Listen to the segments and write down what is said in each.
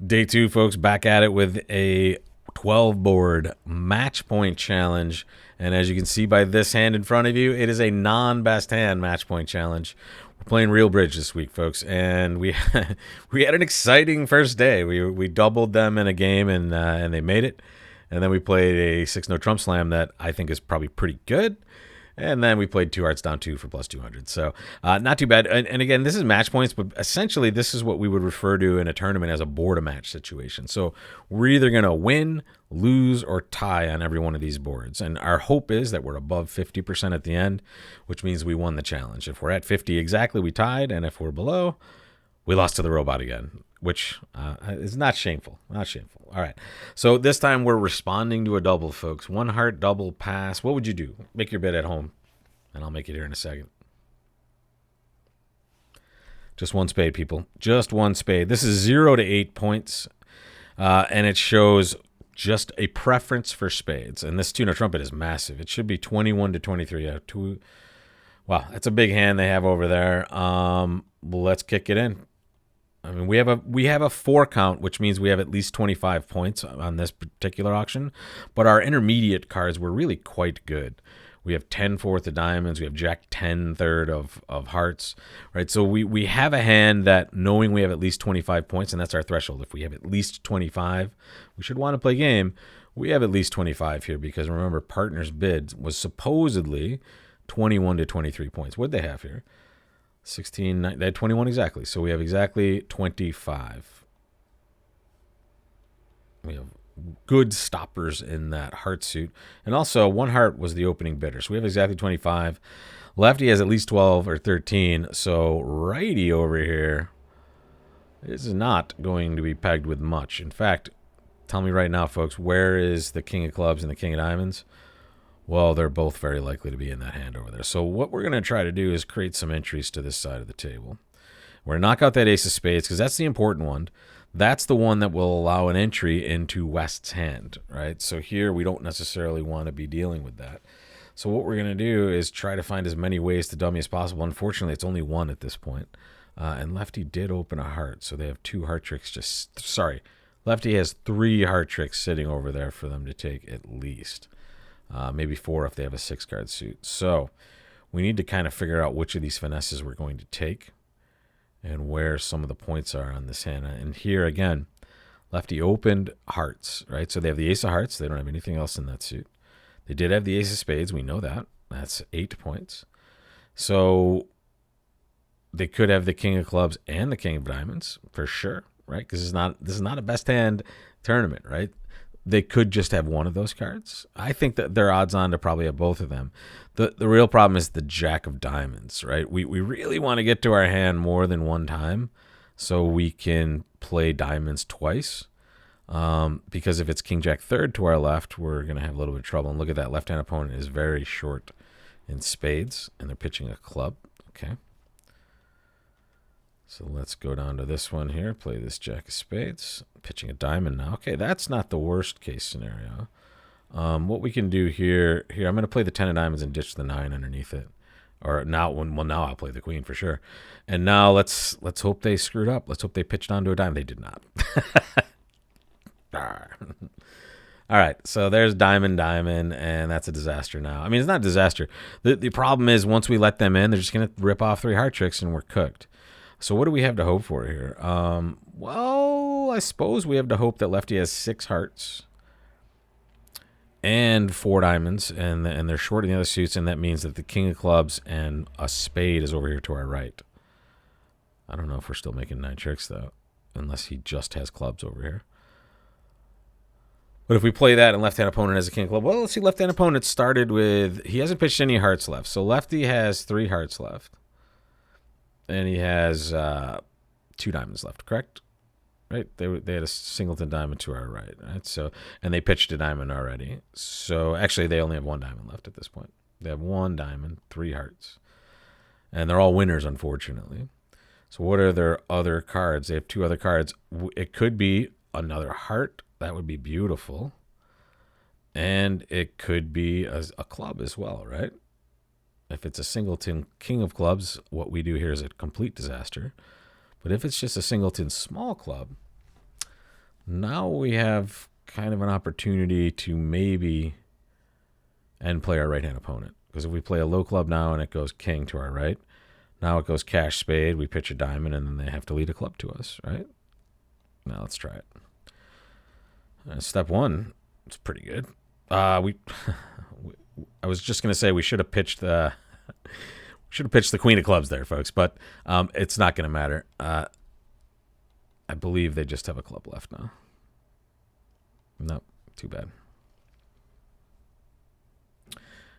Day two, folks, back at it with a 12 board match point challenge. And as you can see by this hand in front of you, it is a non-best hand match point challenge. We're playing Real Bridge this week, folks, and we we had an exciting first day. We doubled them in a game, and they made it. And then we played a 6-no Trump Slam that I think is probably pretty good. And then we played 2 hearts down 2 for plus 200. So not too bad. And again, this is match points, but essentially this is what we would refer to in a tournament as a board-a-match situation. So we're either going to win, lose, or tie on every one of these boards. And our hope is that we're above 50% at the end, which means we won the challenge. If we're at 50 exactly, we tied. And if we're below, we lost to the robot again, which is not shameful. Not shameful. All right. So this time we're responding to a double, folks. 1 heart double pass. What would you do? Make your bet at home, and I'll make it here in a second. Just 1 spade, people. Just 1 spade. This is 0 to 8 points, and it shows just a preference for spades. And this tuna trumpet is massive. It should be 21 to 23. Wow, that's a big hand they have over there. Let's kick it in. I mean, we have a 4 count, which means we have at least 25 points on this particular auction. But our intermediate cards were really quite good. We have 10-4 of diamonds. We have Jack 10-3 of hearts, right? So we have a hand that, knowing we have at least 25 points, and that's our threshold. If we have at least 25, we should want to play game. We have at least 25 here because, remember, partner's bid was supposedly 21 to 23 points. What'd they have here? 16, they had 21 exactly. So we have exactly 25. We have good stoppers in that heart suit. And also 1 heart was the opening bidder. So we have exactly 25. Lefty has at least 12 or 13. So righty over here is not going to be pegged with much. In fact, tell me right now, folks, where is the king of clubs and the king of diamonds? Well, they're both very likely to be in that hand over there. So what we're going to try to do is create some entries to this side of the table. We're going to knock out that ace of spades because that's the important one. That's the one that will allow an entry into West's hand, right? So here we don't necessarily want to be dealing with that. So what we're going to do is try to find as many ways to dummy as possible. Unfortunately, it's only 1 at this point. And Lefty did open a heart, so they have 2 heart tricks. Lefty has 3 heart tricks sitting over there for them to take at least. Maybe 4 if they have a 6-card suit. So we need to kind of figure out which of these finesses we're going to take and where some of the points are on this hand. And here, again, Lefty opened hearts, right? So they have the ace of hearts. They don't have anything else in that suit. They did have the ace of spades. We know that. That's 8 points. So they could have the king of clubs and the king of diamonds for sure, right? Because this is not a best hand tournament, right? They could just have one of those cards. I think that they're odds on to probably have both of them. The real problem is the jack of diamonds, right? We really want to get to our hand more than 1 time so we can play diamonds twice. Because if it's king jack third to our left, we're going to have a little bit of trouble. And look at that. Left-hand opponent is very short in spades, and they're pitching a club. Okay. So let's go down to this one here. Play this jack of spades. Pitching a diamond now. Okay, that's not the worst case scenario. What we can do here, I'm going to play the 10 of diamonds and ditch the 9 underneath it. Or now, now I'll play the queen for sure. And now let's hope they screwed up. Let's hope they pitched onto a diamond. They did not. All right, so there's diamond, and that's a disaster now. I mean, it's not a disaster. The problem is once we let them in, they're just going to rip off 3 heart tricks and we're cooked. So what do we have to hope for here? Well, I suppose we have to hope that Lefty has 6 hearts and 4 diamonds, and they're short in the other suits, and that means that the king of clubs and a spade is over here to our right. I don't know if we're still making 9 tricks, though, unless he just has clubs over here. But if we play that and left-hand opponent has a king of club, well, let's see, left-hand opponent started with, he hasn't pitched any hearts left. So Lefty has 3 hearts left. And he has 2 diamonds left, correct? Right? They had a singleton diamond to our right, right? So, and they pitched a diamond already. So actually, they only have 1 diamond left at this point. They have 1 diamond, 3 hearts, and they're all winners, unfortunately. So what are their other cards? They have 2 other cards. It could be another heart. That would be beautiful, and it could be a club as well, right? If it's a singleton king of clubs, what we do here is a complete disaster. But if it's just a singleton small club, Now we have kind of an opportunity to maybe end play our right-hand opponent. Because if we play a low club now and it goes king to our right, now it goes cash spade, we pitch a diamond, and then they have to lead a club to us, right? Now let's try it. Step one, it's pretty good. I was just gonna say we should have pitched the queen of clubs there, folks, but it's not gonna matter. I believe they just have a club left now. Nope, too bad.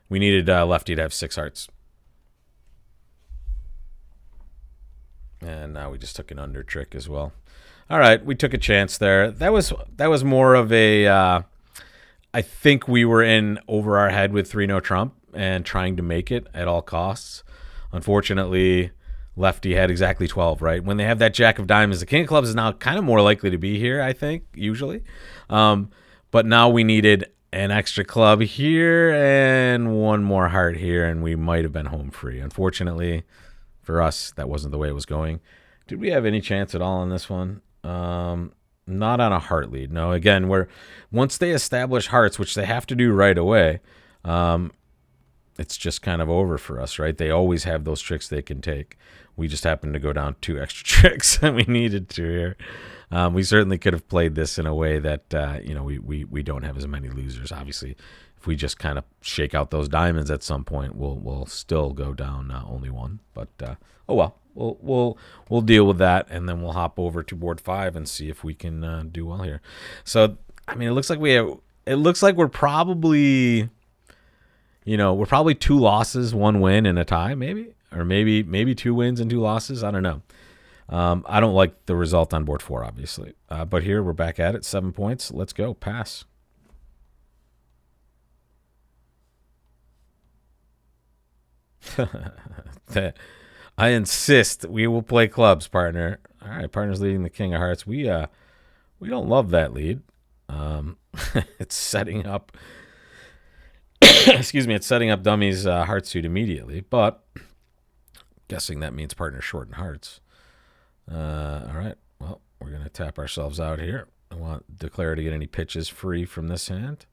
We needed lefty to have 6 hearts. And now we just took an under trick as well. All right, we took a chance there. That was more of a I think we were in over our head with 3-no trump and trying to make it at all costs. Unfortunately, lefty had exactly 12, right? When they have that jack of diamonds, the king of clubs is now kind of more likely to be here, I think, usually. But now we needed an extra club here and one more heart here, and we might have been home free. Unfortunately, for us, that wasn't the way it was going. Did we have any chance at all on this one? Not on a heart lead. No, again, once they establish hearts, which they have to do right away, it's just kind of over for us, right? They always have those tricks they can take. We just happened to go down 2 extra tricks that we needed to here. We certainly could have played this in a way that we don't have as many losers. Obviously, if we just kind of shake out those diamonds at some point, we'll still go down only 1. But oh well. We'll deal with that, and then we'll hop over to board 5 and see if we can do well here. So, I mean, it looks like we're probably, we're probably 2 losses, 1 win, and a tie, maybe, or maybe 2 wins and 2 losses. I don't know. I don't like the result on board 4, obviously, but here we're back at it, 7 points. Let's go. Pass. I insist we will play clubs, partner. All right, partner's leading the king of hearts. We don't love that lead. It's setting up. Excuse me. It's setting up Dummy's heart suit immediately, but guessing that means partner short in hearts. All right. Well, we're gonna tap ourselves out here. I want Declare to get any pitches free from this hand.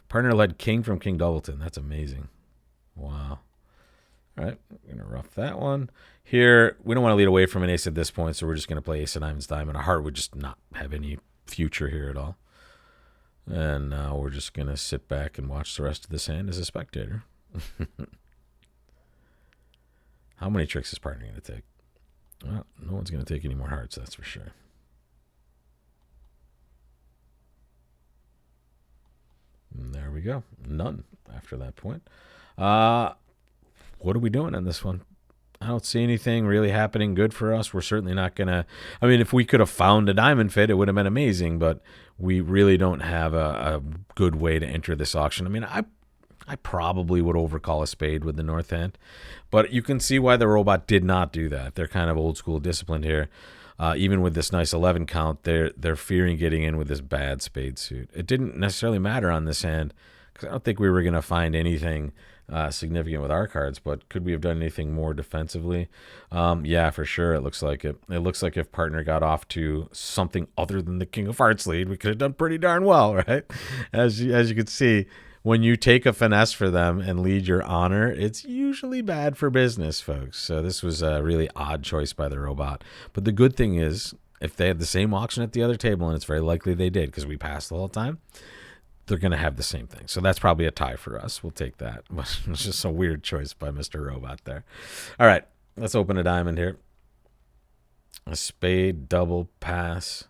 Partner led king from King Doubleton. That's amazing. Wow. All right, we're going to rough that one. Here, we don't want to lead away from an ace at this point, so we're just going to play ace of diamonds, diamond. A heart would just not have any future here at all. And now we're just going to sit back and watch the rest of this hand as a spectator. How many tricks is partner going to take? Well, no one's going to take any more hearts, that's for sure. And there we go. None after that point. What are we doing on this one? I don't see anything really happening good for us. We're certainly not going to... I mean, if we could have found a diamond fit, it would have been amazing, but we really don't have a good way to enter this auction. I mean, I probably would overcall a spade with the north hand, but you can see why the robot did not do that. They're kind of old school disciplined here. Even with this nice 11 count, they're fearing getting in with this bad spade suit. It didn't necessarily matter on this hand because I don't think we were going to find anything significant with our cards, but could we have done anything more defensively? Yeah, for sure. It looks like it. It looks like if partner got off to something other than the king of hearts lead, we could have done pretty darn well, right? As you can see, when you take a finesse for them and lead your honor, it's usually bad for business, folks. So this was a really odd choice by the robot. But the good thing is, if they had the same auction at the other table, and it's very likely they did because we passed the whole time, they're going to have the same thing. So that's probably a tie for us. We'll take that. It's just a weird choice by Mr. Robot there. All right, let's open a diamond here. A spade, double, pass.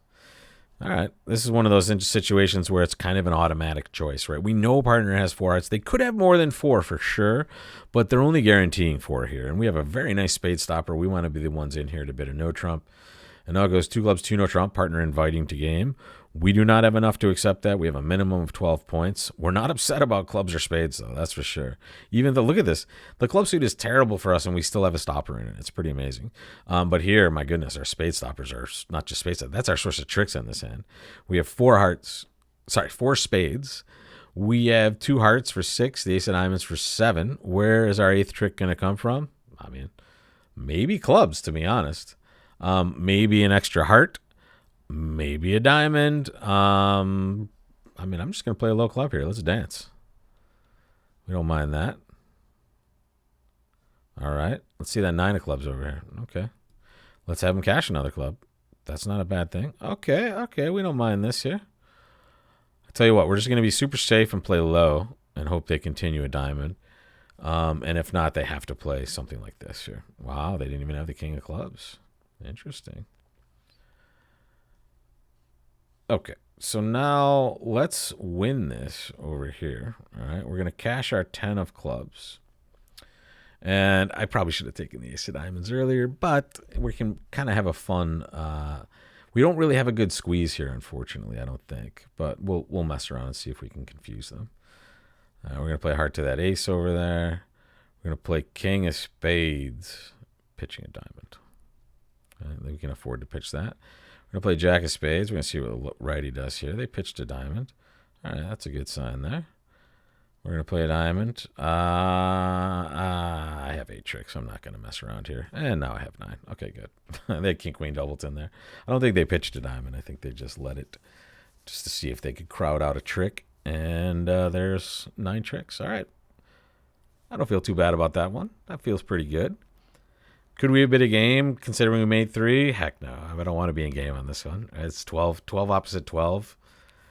All right, this is one of those situations where it's kind of an automatic choice, right? We know partner has 4 hearts. They could have more than 4 for sure, but they're only guaranteeing 4 here. And we have a very nice spade stopper. We want to be the ones in here to bid a no trump. And now it goes 2 clubs, 2 no trump, partner inviting to game. We do not have enough to accept that. We have a minimum of 12 points. We're not upset about clubs or spades, though. That's for sure. Even though, look at this. The club suit is terrible for us, and we still have a stopper in it. It's pretty amazing. But here, my goodness, our spade stoppers are not just spades. That's our source of tricks on this hand. We have 4 spades. We have 2 hearts for 6, the ace of diamonds for 7. Where is our 8th trick going to come from? I mean, maybe clubs, to be honest. Maybe an extra heart. maybe a diamond. I mean, I'm just going to play a low club here. Let's dance. We don't mind that. All right. Let's see that 9 of clubs over here. Okay. Let's have him cash another club. That's not a bad thing. Okay. Okay. We don't mind this here. I tell you what, we're just going to be super safe and play low and hope they continue a diamond. And if not, they have to play something like this here. Wow. They didn't even have the king of clubs. Interesting. Okay. So now let's win this over here. All right. We're going to cash our 10 of clubs. And I probably should have taken the ace of diamonds earlier, but we can kind of have a fun. We don't really have a good squeeze here, unfortunately. I don't think, but we'll mess around and see if we can confuse them. We're gonna play heart to that ace over there. We're gonna play king of spades, pitching a diamond. We can afford to pitch that. We're gonna play jack of spades. We're gonna see what righty does here. They pitched a diamond. All right, that's a good sign there. We're going to play a diamond. I have 8 tricks, so I'm not going to mess around here. And now I have 9. Okay, good. They had king, queen, doubleton there. I don't think they pitched a diamond. I think they just let it just to see if they could crowd out a trick. And there's 9 tricks. All right. I don't feel too bad about that one. That feels pretty good. Could we have been a game considering we made 3? Heck no. I don't want to be in game on this one. It's 12 opposite 12.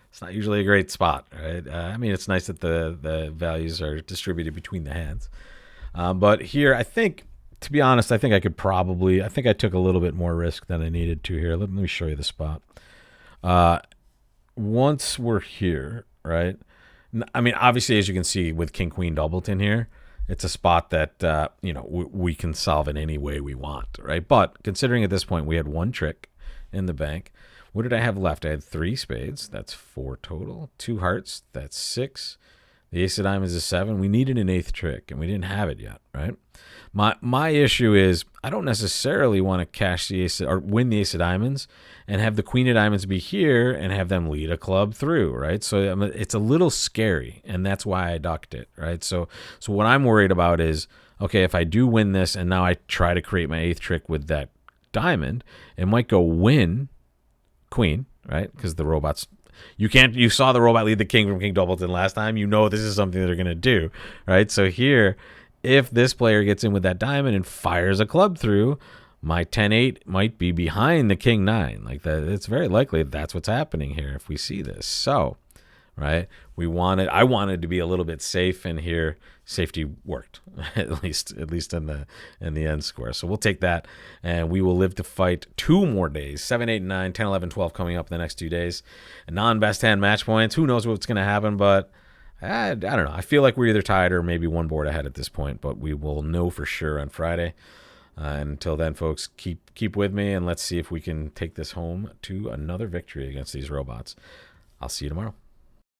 It's not usually a great spot, right? I mean, it's nice that the values are distributed between the hands. But here, I think, to be honest, I think I took a little bit more risk than I needed to here. Let me show you the spot. Once we're here, right? I mean, obviously, as you can see with king, queen, doubleton here, it's a spot that, we can solve in any way we want, right? But considering at this point we had 1 trick in the bank, what did I have left? I had 3 spades. That's 4 total. 2 hearts. That's 6. The ace of diamonds is 7. We needed an 8th trick, and we didn't have it yet, right? My issue is I don't necessarily want to cash the ace or win the ace of diamonds and have the queen of diamonds be here and have them lead a club through, right? So it's a little scary, and that's why I ducked it, right? So what I'm worried about is, okay, if I do win this and now I try to create my 8th trick with that diamond, it might go win queen, right? Because the robots, you saw the robot lead the king from king doubleton last time. You know this is something that they're going to do, right? So here, if this player gets in with that diamond and fires a club through, my 10-8 might be behind the king 9. Like that, it's very likely that's what's happening here if we see this. So, right, I wanted to be a little bit safe, and here safety worked at least in the end score. So we'll take that, and we will live to fight 2 more days, 7, 8, 9, 10, 11, 12 coming up in the next 2 days. Non-best hand match points. Who knows what's going to happen, but I don't know. I feel like we're either tied or maybe 1 board ahead at this point, but we will know for sure on Friday. And until then, folks, keep with me, and let's see if we can take this home to another victory against these robots. I'll see you tomorrow.